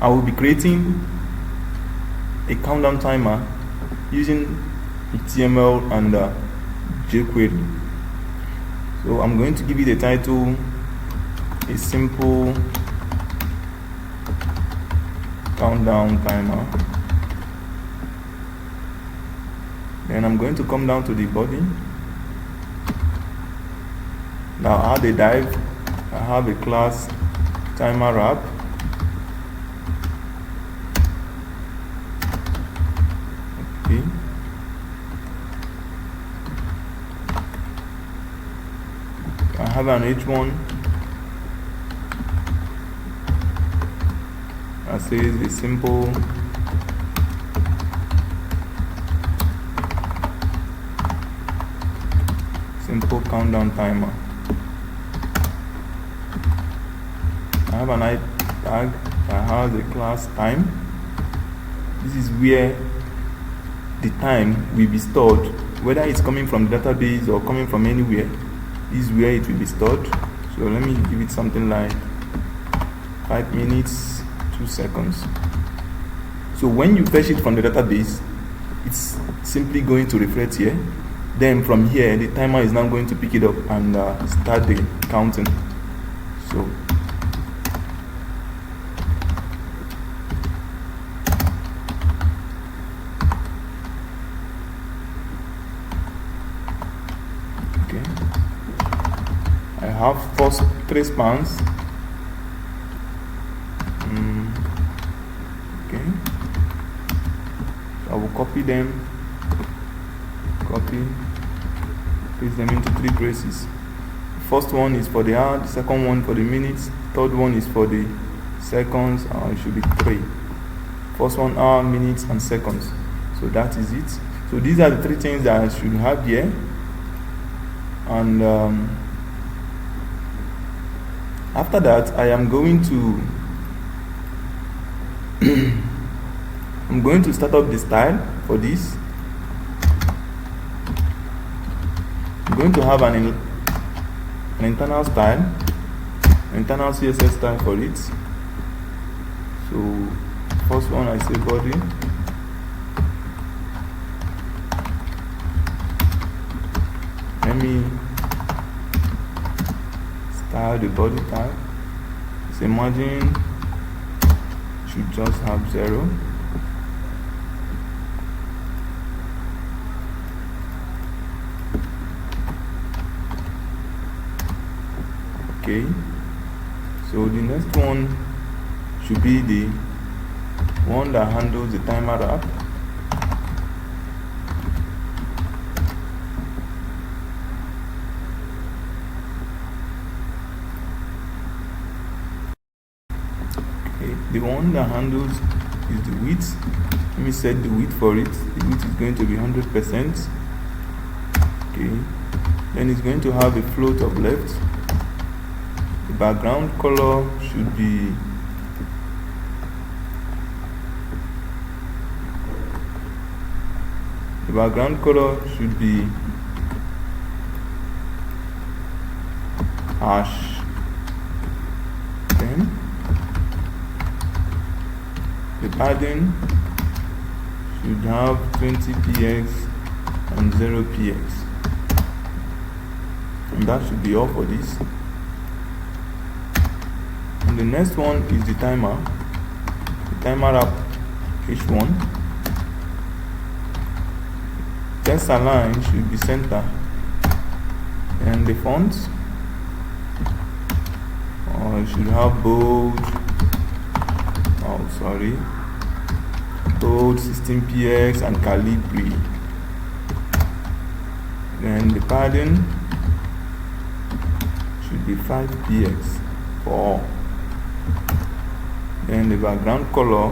I will be creating a countdown timer using HTML and JQuery. So I'm going to give it a title, a simple countdown timer. Then I'm going to come down to the body. Now add a div. I have a class timer wrap. Okay. I have an H1 that says a simple countdown timer. I have an I tag that has a class time. This is where the time will be stored, whether it's coming from the database or coming from anywhere. This is where it will be stored. So let me give it something like 5 minutes 2 seconds. So when you fetch it from the database, it's simply going to reflect here. Then from here, the timer is now going to pick it up and start the counting. So okay, I have first 3 spans. Okay, so I will copy them. Copy, paste them into 3 braces. The first one is for the hour, the second one for the minutes, third one is for the seconds, it should be 3. First one, hour, minutes, and seconds. So that is it. So these are the 3 things that I should have here. And after that, I am going to I'm going to start up the style for this. I'm going to have an internal style, internal CSS style for it. So first one, I say body. Let me style the body tag. Say margin should just have 0. Okay, so the next one should be the one that handles the timer wrap. Okay, the one that handles is the width. Let me set the width for it. The width is going to be 100%. Okay, then it's going to have a float of left. The background color should be hash 10. The padding should have 20px and 0px, and that should be all for this. And the next one is the timer wrap H1. Text align should be center, and the font should have bold, bold 16px and Calibri. Then the padding should be 5px for all. Then the background color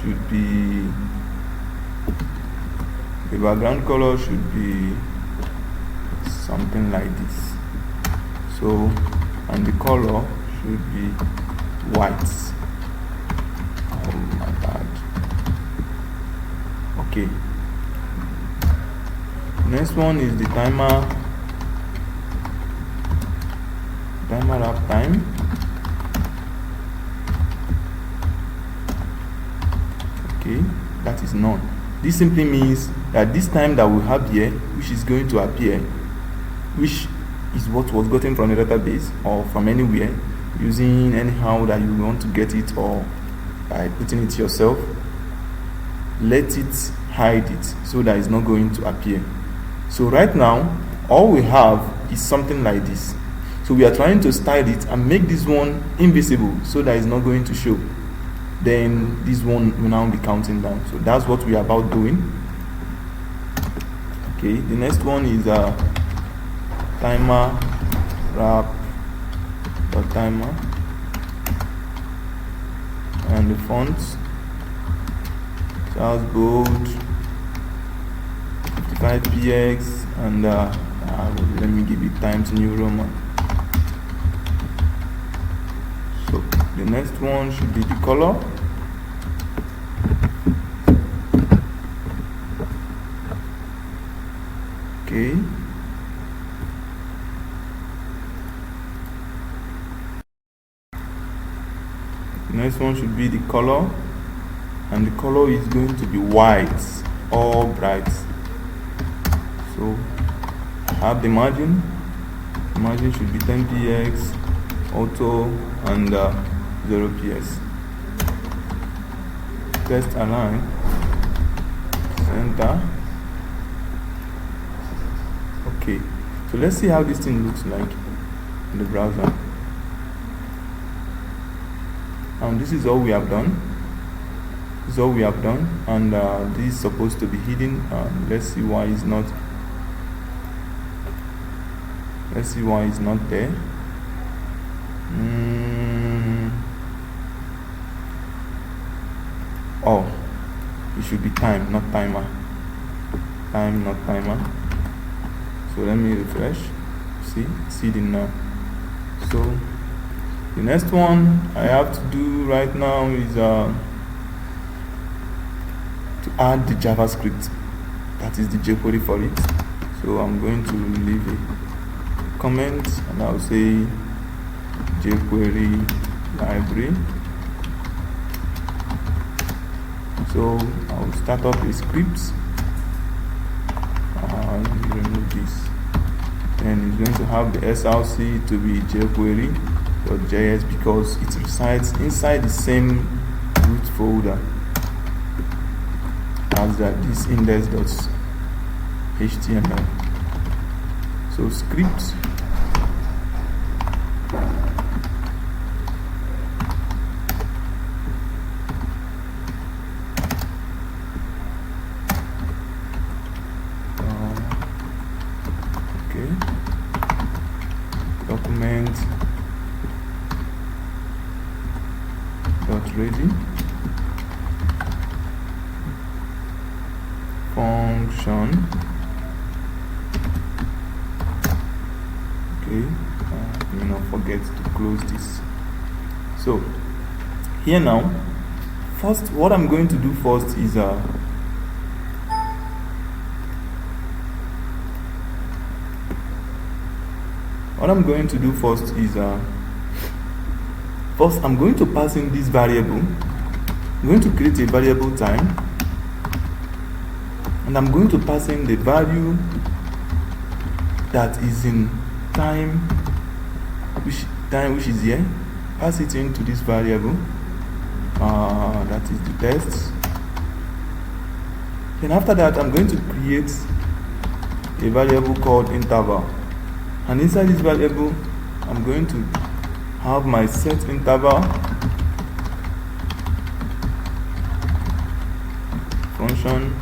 should be something like this. So, and the color should be white. Oh my god. Okay, next one is the timer wrap time. Okay, that is none. This simply means that this time that we have here, which is going to appear, which is what was gotten from the database or from anywhere, using anyhow that you want to get it or by putting it yourself, let it hide it so that it's not going to appear. So right now, all we have is something like this. So we are trying to style it and make this one invisible so that it's not going to show. Then this one will now be counting down. So that's what we are about doing. Okay, the next one is timer wrap dot timer, and the font Charles Bold 55px, and let me give it Times New Roman. So the next one should be the color. Okay. The next one should be the color, and the color is going to be white or bright. So I have the margin. The margin should be 10px, auto, and 0ps. Test align, center. Okay, so let's see how this thing looks like in the browser. And this is all we have done. This is all we have done, and this is supposed to be hidden. Let's see why it's not. Let's see why it's not there. Oh, it should be time, not timer. Time, not timer. So let me refresh. See it in now. So the next one I have to do right now is to add the JavaScript. That is the JQuery for it. So I'm going to leave a comment and I'll say JQuery library. So I'll start up a script. Remove this. And it's going to have the SRC to be jQuery.js because it resides inside the same root folder as this index.html. So script. Document dot ready function. Okay, forget to close this. So here now, first what I'm going to do first is first I'm going to pass in this variable. I'm going to create a variable time, and I'm going to pass in the value that is in time, which is here. Pass it into this variable. That is the test. Then after that, I'm going to create a variable called interval. And inside this variable, I'm going to have my set interval function.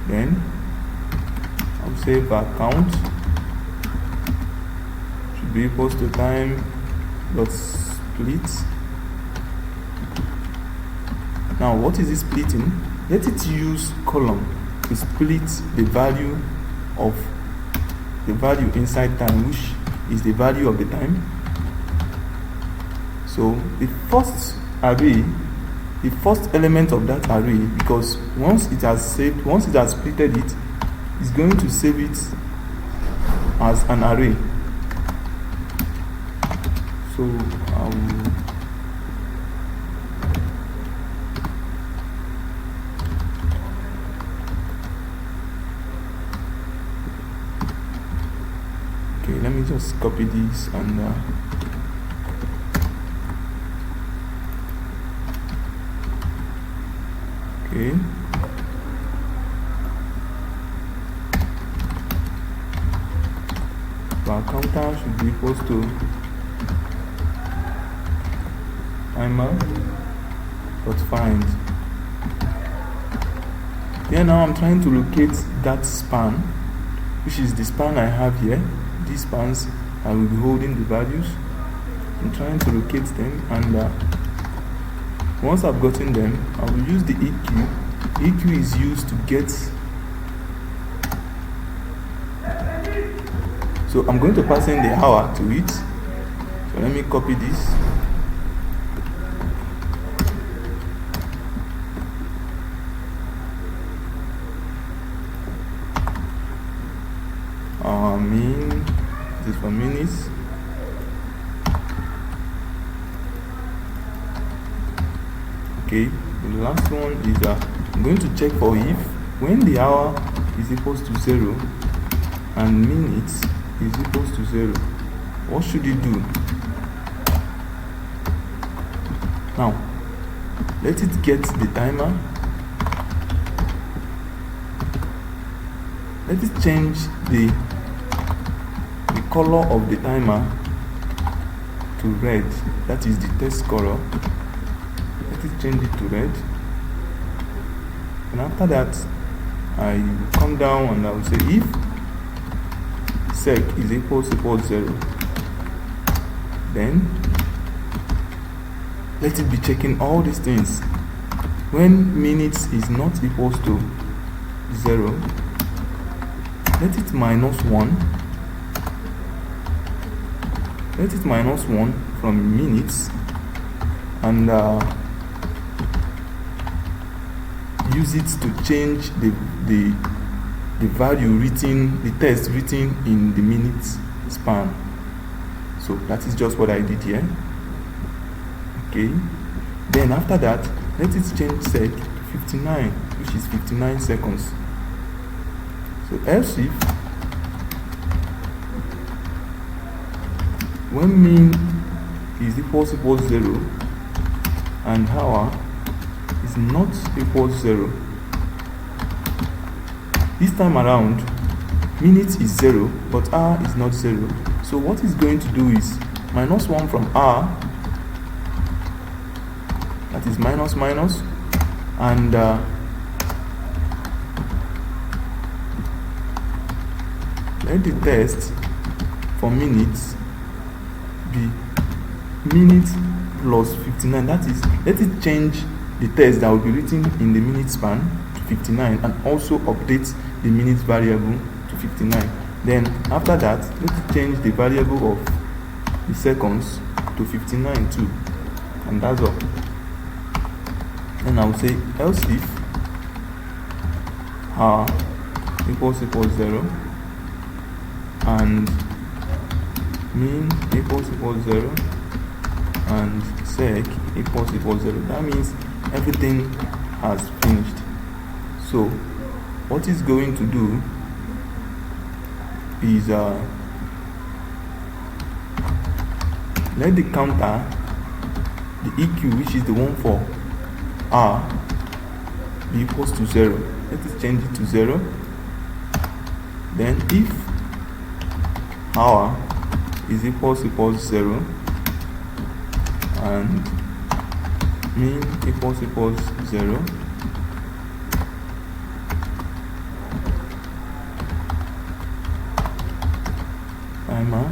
Then I'll say var count should be equals to time dot split. Now, what is this splitting? Let it use column to split the value of the value inside time, which is the value of the time. So the first array, the first element of that array, because once it has splitted it, it's going to save it as an array. So just copy this and okay. Our counter should be equals to timer dot find. Then now I'm trying to locate that span, which is the span I have here. These spans I will be holding the values. I'm trying to locate them, and once I've gotten them, I will use the EQ. EQ is used to get. So I'm going to pass in the hour to it. So let me copy this. This is for minutes. Okay, the last one is I'm going to check for if when the hour is equals to 0 and minutes is equals to 0, what should it do? Now let it get the timer. Let it change the color of the timer to red. That is the test color. Let it change it to red. And after that, I will come down and I will say if sec is equals to 0, then let it be checking all these things. When minutes is not equals to 0, let it minus 1. Let it minus 1 from minutes and use it to change the value written, the text written in the minutes span. So that is just what I did here. Okay. Then after that, let it change sec to 59, which is 59 seconds. So else if when min is equals to 0 and hour is not equals 0, this time around minutes is 0 but hour is not 0. So what it's going to do is minus 1 from hour, that is minus minus, and let the test for minutes be minutes plus 59. That is, let it change the text that will be written in the minute span to 59 and also update the minutes variable to 59. Then after that, let it change the variable of the seconds to 59 too, and that's all. Then I will say else if hour equals 0 and min equals 0 and sec equals 0. That means everything has finished. So what it's going to do is let the counter, the EQ, which is the one for R, be equals to 0. Let us change it to 0. Then if hour is equals 0 and min equals 0, timer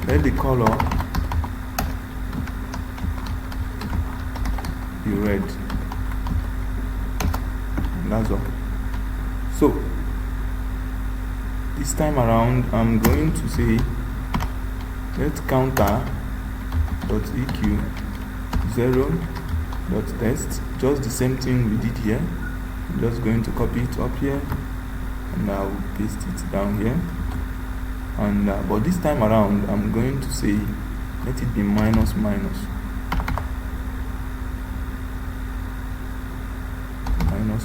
let the color be red. That's all. So this time around I'm going to say let counter dot eq 0 dot test, just the same thing we did here. I'm just going to copy it up here and I'll paste it down here. And but this time around I'm going to say let it be minus minus.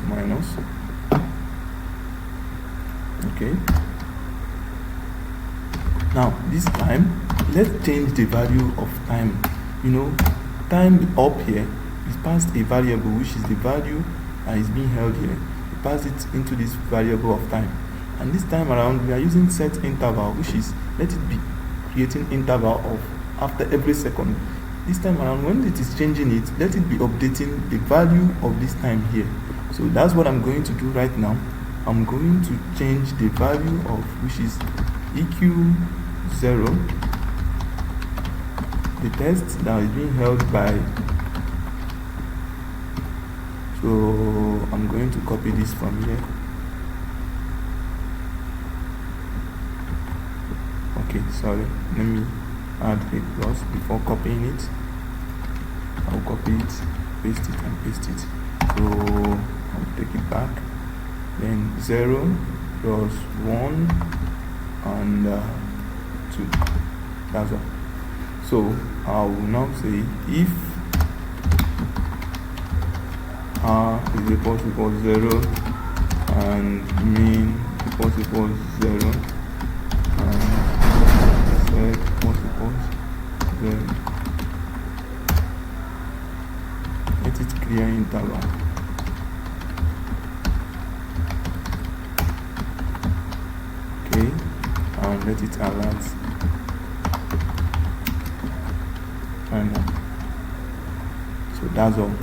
minus. Okay, now this time let's change the value of time. Time up here is passed a variable, which is the value that is being held here. We pass it into this variable of time, and this time around we are using set interval, which is let it be creating interval of after every second. This time around, when it is changing it, let it be updating the value of this time here. So that's what I'm going to do right now. I'm going to change the value of, which is EQ0, the test that is being held by. So I'm going to copy this from here. Okay, sorry, let me add a plus before copying it. I'll copy it, paste it, and paste it. So I'll take it back. Then 0 plus 1 and 2. That's all. So I will now say if r is equal to 0 and mean equals 0 and set equals 0. Let it clear interval. Okay, and let it alert. Final. So that's all.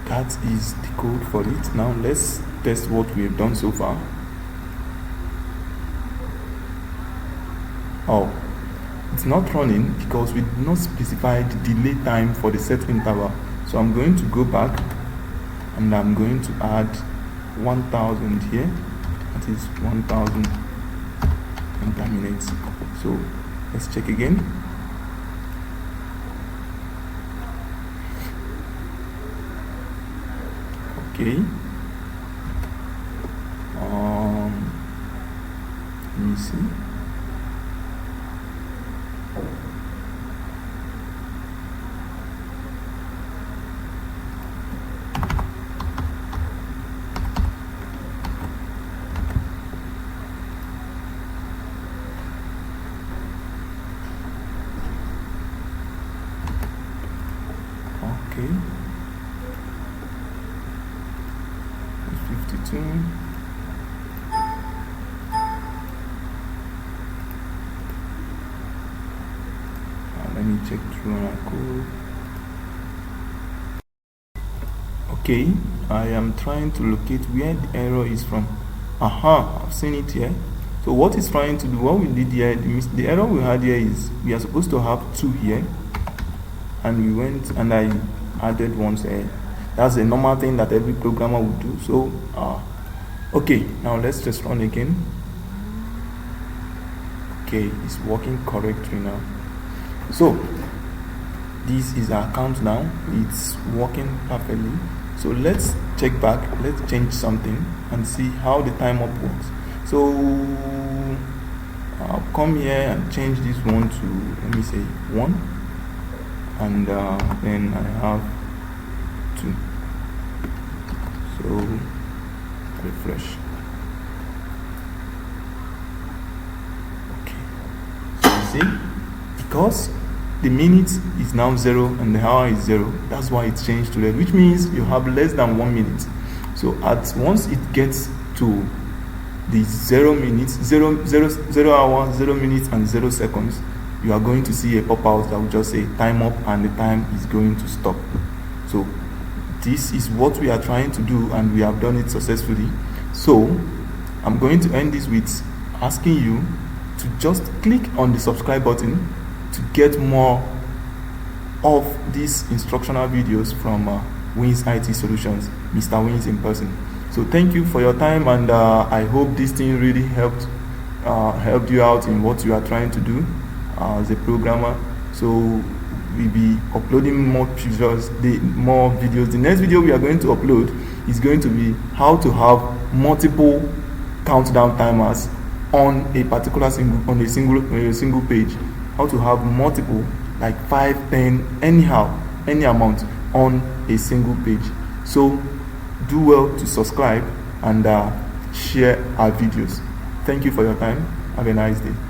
That is the code for it. Now let's test what we have done so far. Oh, it's not running because we did not specify the delay time for the set interval. So I'm going to go back and I'm going to add 1000 here. That is 1000 and terminate. So let's check again. Okay. Let me see. Okay. 52. Let me check through our code. Okay, I am trying to locate where the error is from. I've seen it here. So what it's trying to do, what we did here, the error we had here is we are supposed to have 2 here, and we went and I added one here. That's a normal thing that every programmer would do. So okay, now let's just run again. Okay, it's working correctly now. So this is our count now. It's working perfectly. So let's check back, let's change something and see how the time up works. So I'll come here and change this one to, let me say 1, and then I have 2. So refresh. Okay, so you see, because the minute is now 0 and the hour is 0, that's why it's changed to red, which means you have less than 1 minute. So once it gets to the 0 minutes, 0 hours, 0 minutes and 0 seconds, you are going to see a pop-out that will just say time up, and the time is going to stop. So this is what we are trying to do, and we have done it successfully. So I'm going to end this with asking you to just click on the subscribe button to get more of these instructional videos from Wins IT Solutions, Mr. Wins in person. So thank you for your time, and I hope this thing really helped you out in what you are trying to do as a programmer. So we'll be uploading more pictures, more videos. The next video we are going to upload is going to be how to have multiple countdown timers on a particular single page. How to have multiple, like 5, 10, anyhow, any amount on a single page. So do well to subscribe and share our videos. Thank you for your time. Have a nice day.